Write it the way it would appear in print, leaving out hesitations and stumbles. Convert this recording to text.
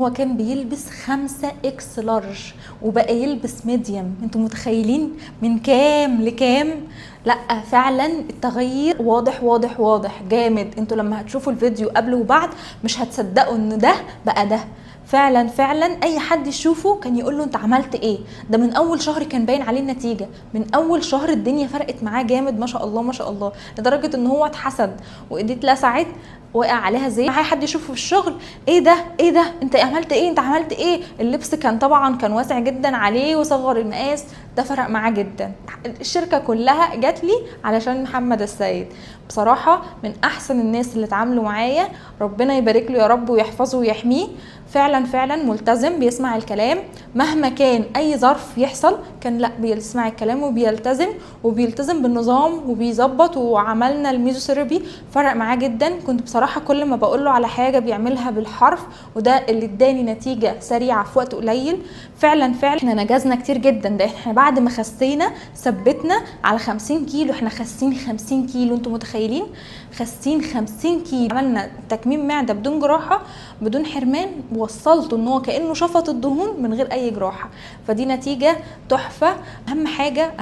هو كان بيلبس 5 لارج وبقى يلبس ميديم. انتوا متخيلين من كام لكام؟ لا فعلا التغيير واضح واضح واضح جامد. انتوا لما هتشوفوا الفيديو قبل وبعد مش هتصدقوا ان ده بقى ده. فعلا فعلا اي حد يشوفه كان يقول له انت عملت ايه؟ ده من اول شهر كان باين عليه النتيجه، من اول شهر الدنيا فرقت معاه جامد ما شاء الله ما شاء الله، لدرجه ان هو اتحسد وايديه اتلسعت وقع عليها زي اي حد يشوفه في الشغل. ايه ده ايه ده انت عملت ايه؟ انت عملت ايه؟ اللبس كان طبعا كان واسع جدا عليه وصغر المقاس، ده فرق معاه جدا. الشركه كلها جات لي علشان محمد السيد. بصراحه من احسن الناس اللي اتعاملوا معايا، ربنا يبارك له يا رب ويحفظه ويحميه. فعلا فعلا ملتزم بيسمع الكلام مهما كان اي ظرف يحصل، كان لا بيسمع الكلام وبيلتزم بالنظام وبيظبط. وعملنا الميزوثيرابي فرق معاه جدا. كنت بصراحه كل ما بقول له على حاجه بيعملها بالحرف، وده اللي اداني نتيجه سريعه في وقت قليل. فعلا فعلا احنا نجزنا كتير جدا. ده احنا بعد ما خسينا ثبتنا على 50 كيلو. احنا خاسين 50 كيلو، انتوا متخيلين؟ خاسين 50 كيلو. عملنا تكميم معده بدون جراحه بدون حرمان، وصلته ان هو كانه شفط الدهون من غير اي جراحه. فدي نتيجه تحفه. اهم حاجه